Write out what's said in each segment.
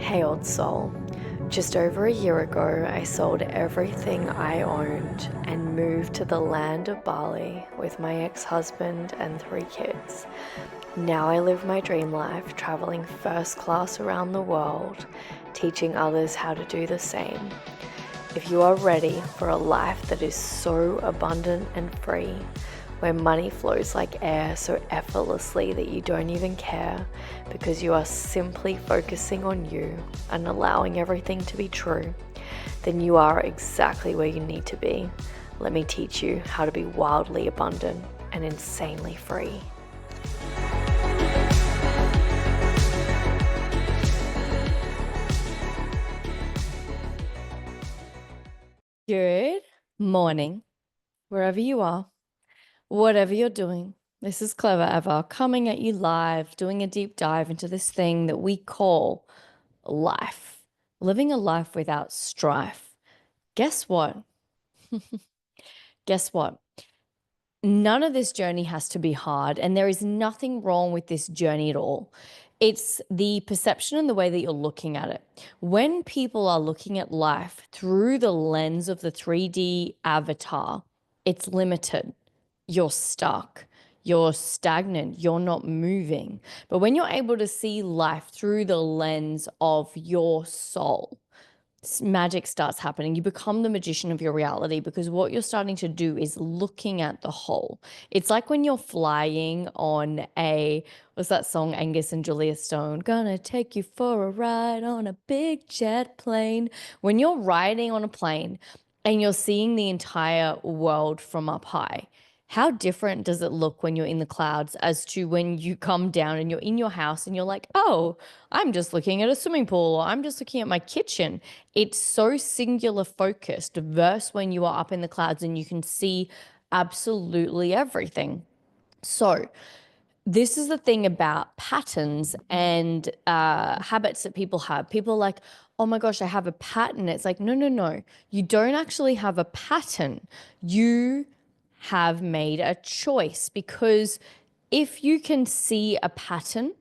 Hey old soul, just over a year ago I sold everything I owned and moved to the land of Bali with my ex-husband and 3 kids. Now I live my dream life, traveling first class around the world, teaching others how to do the same. If you are ready for a life that is so abundant and free, where money flows like air so effortlessly that you don't even care because you are simply focusing on you and allowing everything to be true, then you are exactly where you need to be. Let me teach you how to be wildly abundant and insanely free. Good morning, wherever you are. Whatever you're doing, this is Clever Eva coming at you live, doing a deep dive into this thing that we call life. Living a life without strife. Guess what? Guess what? None of this journey has to be hard, and there is nothing wrong with this journey at all. It's the perception and the way that you're looking at it. When people are looking at life through the lens of the 3D avatar, it's limited. You're stuck. You're stagnant. You're not moving. But when you're able to see life through the lens of your soul, magic starts happening. You become the magician of your reality because what you're starting to do is looking at the whole. It's like when you're flying on what's that song, Angus and Julia Stone? Gonna take you for a ride on a big jet plane. When you're riding on a plane and you're seeing the entire world from up high, how different does it look when you're in the clouds as to when you come down and you're in your house and you're like, oh, I'm just looking at a swimming pool, or I'm just looking at my kitchen. It's so singular focused versus when you are up in the clouds and you can see absolutely everything. So this is the thing about patterns and habits that people have. People are like, oh my gosh, I have a pattern. It's like, no, no, no. You don't actually have a pattern. You have made a choice, because if you can see a pattern,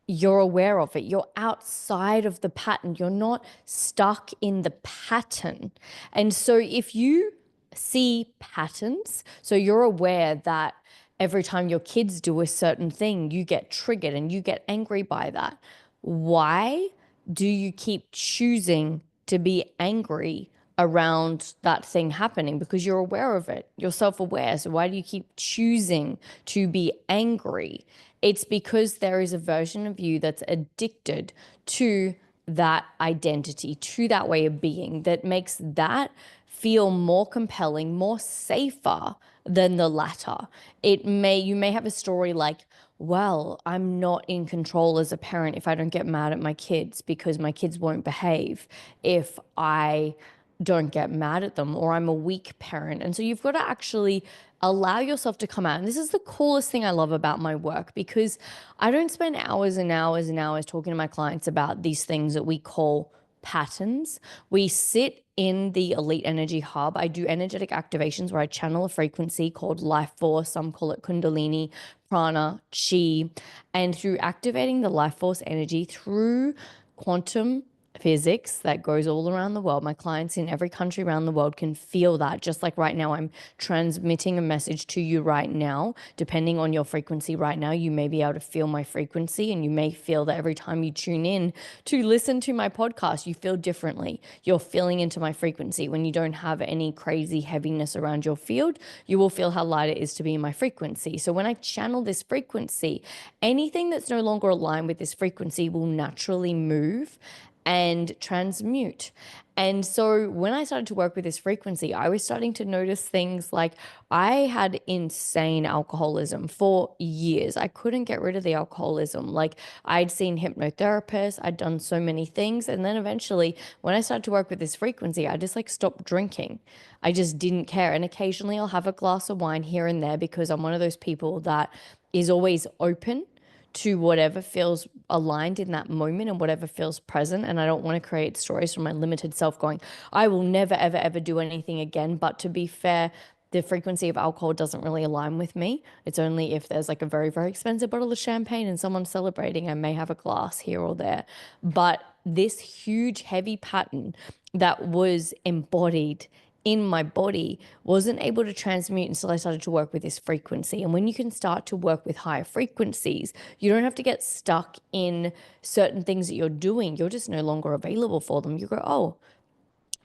you're aware of it. You're outside of the pattern. You're not stuck in the pattern. And so if you see patterns, so you're aware that every time your kids do a certain thing, you get triggered and you get angry by that. Why do you keep choosing to be angry around that thing happening? Because you're aware of it. You're self-aware. So why do you keep choosing to be angry? It's because there is a version of you that's addicted to that identity, to that way of being, that makes that feel more compelling, more safer than the latter. You may have a story like, well, I'm not in control as a parent if I don't get mad at my kids because my kids won't behave if I don't get mad at them, or I'm a weak parent. And so you've got to actually allow yourself to come out. And this is the coolest thing I love about my work, because I don't spend hours and hours and hours talking to my clients about these things that we call patterns. We sit in the Elite Energy Hub. I do energetic activations where I channel a frequency called life force. Some call it Kundalini, prana, chi. And through activating the life force energy through quantum physics that goes all around the world. My clients in every country around the world can feel that. Just like right now, I'm transmitting a message to you right now. Depending on your frequency right now, you may be able to feel my frequency, and you may feel that every time you tune in to listen to my podcast, you feel differently. You're feeling into my frequency. When you don't have any crazy heaviness around your field, you will feel how light it is to be in my frequency. So when I channel this frequency, anything that's no longer aligned with this frequency will naturally move and transmute. And so when I started to work with this frequency, I was starting to notice things like I had insane alcoholism for years. I couldn't get rid of the alcoholism. Like, I'd seen hypnotherapists, I'd done so many things. And then eventually when I started to work with this frequency, I just like stopped drinking. I just didn't care. And occasionally I'll have a glass of wine here and there because I'm one of those people that is always open to whatever feels aligned in that moment and whatever feels present. And I don't want to create stories from my limited self going, I will never, ever, ever do anything again. But to be fair, the frequency of alcohol doesn't really align with me. It's only if there's like a very, very expensive bottle of champagne and someone's celebrating, I may have a glass here or there. But this huge, heavy pattern that was embodied in my body wasn't able to transmute until I started to work with this frequency. And when you can start to work with higher frequencies, you don't have to get stuck in certain things that you're doing. You're just no longer available for them. You go, oh,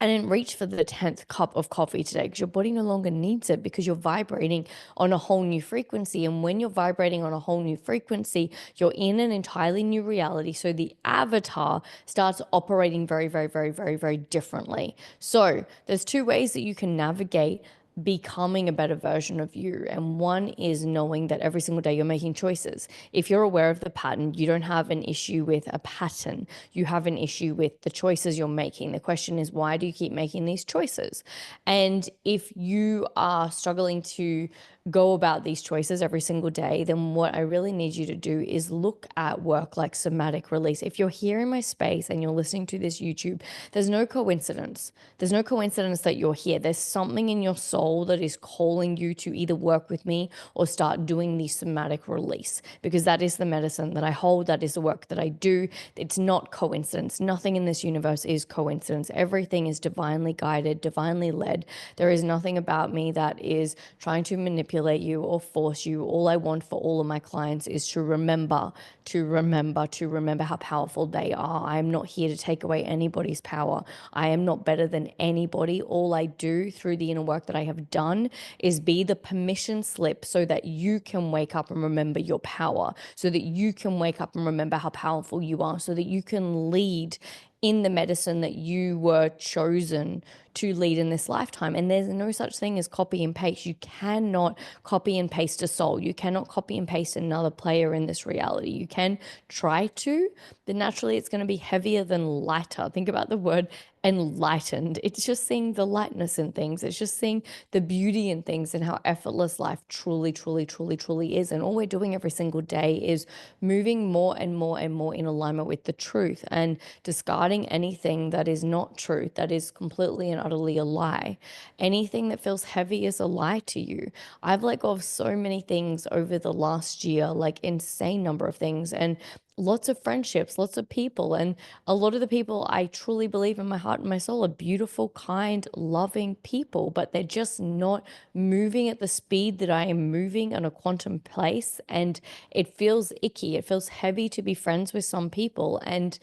I didn't reach for the 10th cup of coffee today because your body no longer needs it because you're vibrating on a whole new frequency. And when you're vibrating on a whole new frequency, you're in an entirely new reality. So the avatar starts operating very, very, very, very, very differently. So there's two ways that you can navigate becoming a better version of you. And one is knowing that every single day you're making choices. If you're aware of the pattern, you don't have an issue with a pattern. You have an issue with the choices you're making. The question is, why do you keep making these choices? And if you are struggling to go about these choices every single day, then what I really need you to do is look at work like somatic release. If you're here in my space and you're listening to this YouTube, there's no coincidence. There's no coincidence that you're here. There's something in your soul that is calling you to either work with me or start doing the somatic release, because that is the medicine that I hold. That is the work that I do. It's not coincidence. Nothing in this universe is coincidence. Everything is divinely guided, divinely led. There is nothing about me that is trying to manipulate you or force you. All I want for all of my clients is to remember, to remember, to remember how powerful they are. I am not here to take away anybody's power. I am not better than anybody. All I do through the inner work that I have done is be the permission slip so that you can wake up and remember your power, so that you can wake up and remember how powerful you are, so that you can lead in the medicine that you were chosen to lead in this lifetime. And there's no such thing as copy and paste. You cannot copy and paste a soul. You cannot copy and paste another player in this reality. You can try to, but naturally it's going to be heavier than lighter. Think about the word enlightened. It's just seeing the lightness in things. It's just seeing the beauty in things and how effortless life truly, truly, truly, truly is. And all we're doing every single day is moving more and more and more in alignment with the truth and discarding anything that is not truth, that is completely and utterly a lie. Anything that feels heavy is a lie to you. I've let go of so many things over the last year, like insane number of things, and lots of friendships, lots of people. And a lot of the people I truly believe in my heart and my soul are beautiful, kind, loving people, but they're just not moving at the speed that I am moving in a quantum place. And it feels icky. It feels heavy to be friends with some people. And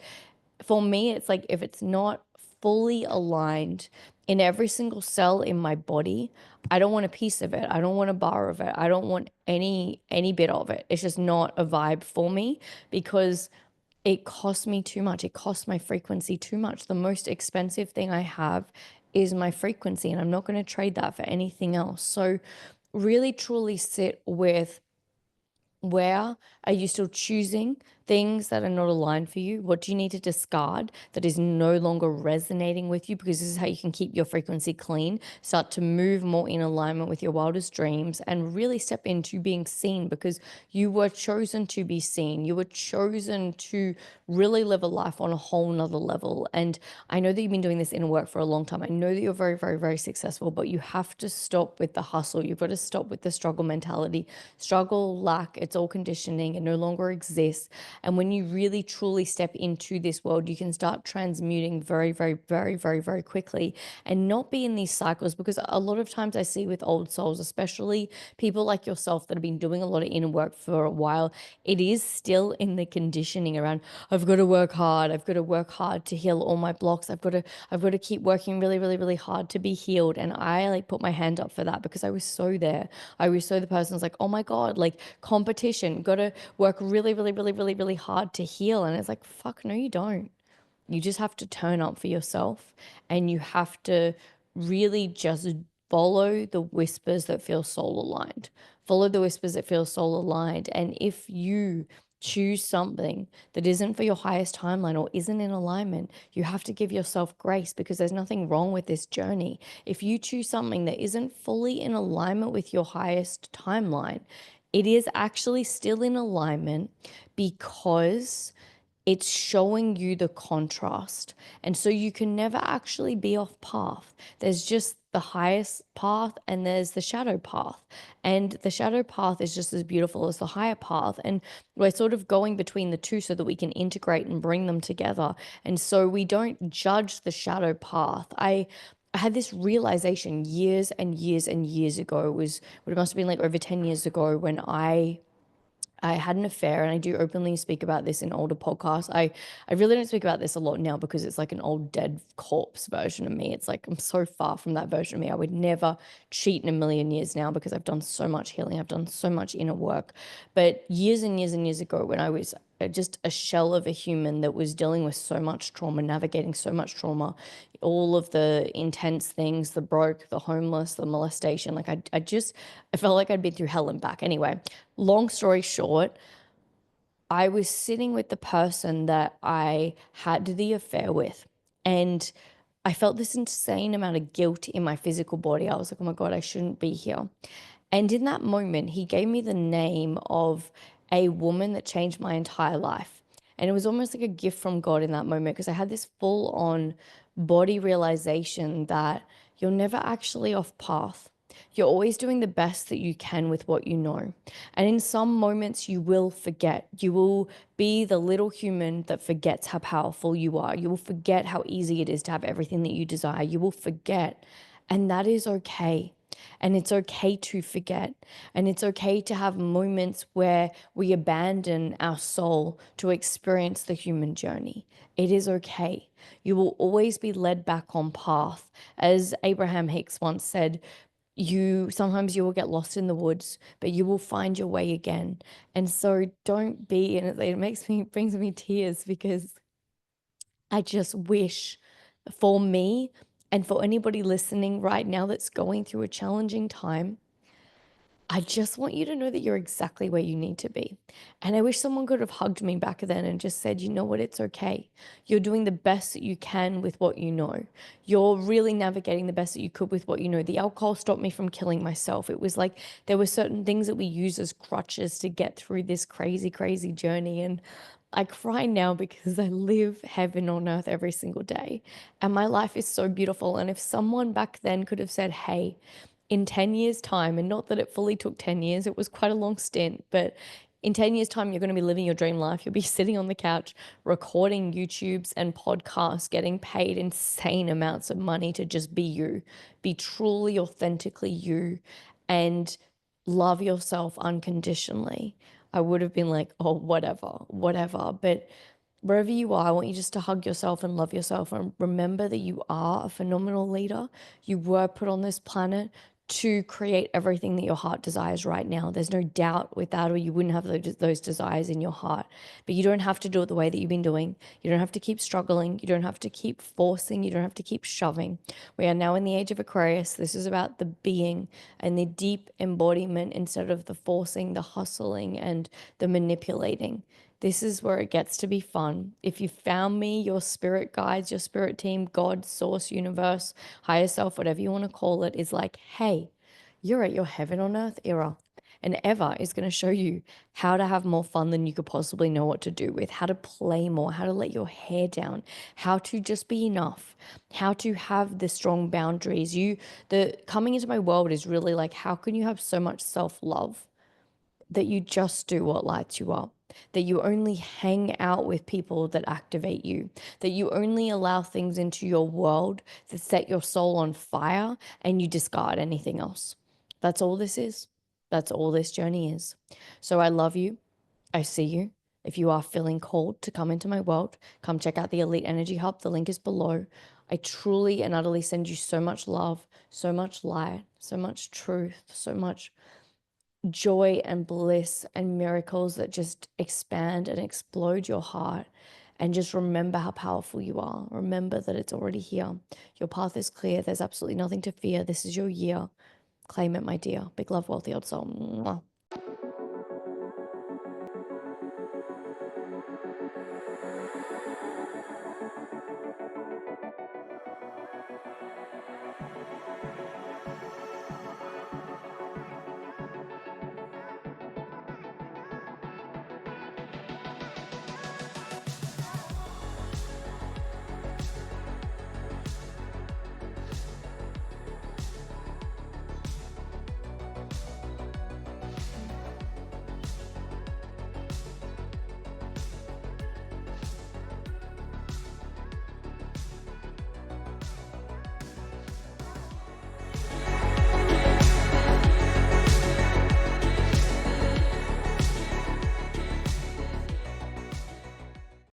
for me, it's like if it's not fully aligned in every single cell in my body, I don't want a piece of it. I don't want a bar of it. I don't want any bit of it. It's just not a vibe for me because it costs me too much. It costs my frequency too much. The most expensive thing I have is my frequency, and I'm not going to trade that for anything else. So really truly sit with, where are you still choosing things that are not aligned for you? What do you need to discard that is no longer resonating with you? Because this is how you can keep your frequency clean, start to move more in alignment with your wildest dreams, and really step into being seen, because you were chosen to be seen. You were chosen to really live a life on a whole nother level. And I know that you've been doing this inner work for a long time. I know that you're very, very, very successful, but you have to stop with the hustle. You've got to stop with the struggle mentality. Struggle, lack, it's all conditioning. It no longer exists. And when you really truly step into this world, you can start transmuting very, very, very, very, very quickly and not be in these cycles. Because a lot of times I see with old souls, especially people like yourself that have been doing a lot of inner work for a while, it is still in the conditioning around, I've got to work hard. I've got to work hard to heal all my blocks. I've got to keep working really, really, really hard to be healed. And I like put my hand up for that because I was so there. I was so the person who's like, oh my God, like competition, got to work really, really, really, really, really hard to heal. And it's like, fuck, no, you don't. You just have to turn up for yourself, and you have to really just follow the whispers that feel soul aligned. Follow the whispers that feel soul aligned. And if you choose something that isn't for your highest timeline or isn't in alignment, you have to give yourself grace, because there's nothing wrong with this journey. If you choose something that isn't fully in alignment with your highest timeline, it is actually still in alignment, because it's showing you the contrast. And so you can never actually be off path. There's just the highest path and there's the shadow path. And the shadow path is just as beautiful as the higher path. And we're sort of going between the two so that we can integrate and bring them together. And so we don't judge the shadow path. I had this realization years and years and years ago. It must have been like over 10 years ago when I had an affair, and I do openly speak about this in older podcasts. I really don't speak about this a lot now because it's like an old dead corpse version of me. It's like I'm so far from that version of me. I would never cheat in a million years now because I've done so much healing. I've done so much inner work. But years and years and years ago, when I was just a shell of a human that was dealing with so much trauma, navigating so much trauma, all of the intense things, the broke, the homeless, the molestation, like I felt like I'd been through hell and back. Anyway, long story short, I was sitting with the person that I had the affair with, and I felt this insane amount of guilt in my physical body. I was like, oh my God, I shouldn't be here. And in that moment, he gave me the name of a woman that changed my entire life. And it was almost like a gift from God in that moment because I had this full on body realization that you're never actually off path. You're always doing the best that you can with what you know. And in some moments, you will forget. You will be the little human that forgets how powerful you are. You will forget how easy it is to have everything that you desire. You will forget. And that is okay. And it's okay to forget. And it's okay to have moments where we abandon our soul to experience the human journey. It is okay. You will always be led back on path. As Abraham Hicks once said, you sometimes you will get lost in the woods, but you will find your way again. And so don't be, and it brings me tears because I just wish for me and for anybody listening right now that's going through a challenging time, I just want you to know that you're exactly where you need to be. And I wish someone could have hugged me back then and just said, you know what, it's okay. You're doing the best that you can with what you know. You're really navigating the best that you could with what you know. The alcohol stopped me from killing myself. It was like there were certain things that we use as crutches to get through this crazy, crazy journey. And I cry now because I live heaven on earth every single day. And my life is so beautiful. And if someone back then could have said, hey, in 10 years' time, and not that it fully took 10 years, it was quite a long stint, but in 10 years' time, you're going to be living your dream life. You'll be sitting on the couch, recording YouTubes and podcasts, getting paid insane amounts of money to just be you, be truly, authentically you, and love yourself unconditionally. I would have been like, oh, whatever, whatever. But wherever you are, I want you just to hug yourself and love yourself and remember that you are a phenomenal leader. You were put on this planet to create everything that your heart desires right now. There's no doubt with that, or you wouldn't have those desires in your heart. But you don't have to do it the way that you've been doing. You don't have to keep struggling. You don't have to keep forcing. You don't have to keep shoving. We are now in the age of Aquarius. This is about the being and the deep embodiment instead of the forcing, the hustling, and the manipulating. This is where it gets to be fun. If you found me, your spirit guides, your spirit team, God, source, universe, higher self, whatever you want to call it, is like, hey, you're at your heaven on earth era. And Eva is going to show you how to have more fun than you could possibly know what to do with, how to play more, how to let your hair down, how to just be enough, how to have the strong boundaries. The coming into my world is really like, how can you have so much self-love that you just do what lights you up, that you only hang out with people that activate you, that you only allow things into your world that set your soul on fire and you discard anything else. That's all this is. That's all this journey is. So I love you. I see you. If you are feeling called to come into my world, come check out the Elite Energy Hub. The link is below. I truly and utterly send you so much love, so much light, so much truth, so much joy and bliss and miracles that just expand and explode your heart. And just remember how powerful you are. Remember that it's already here. Your path is clear. There's absolutely nothing to fear. This is your year. Claim it, my dear. Big love, wealthy old soul. Mwah.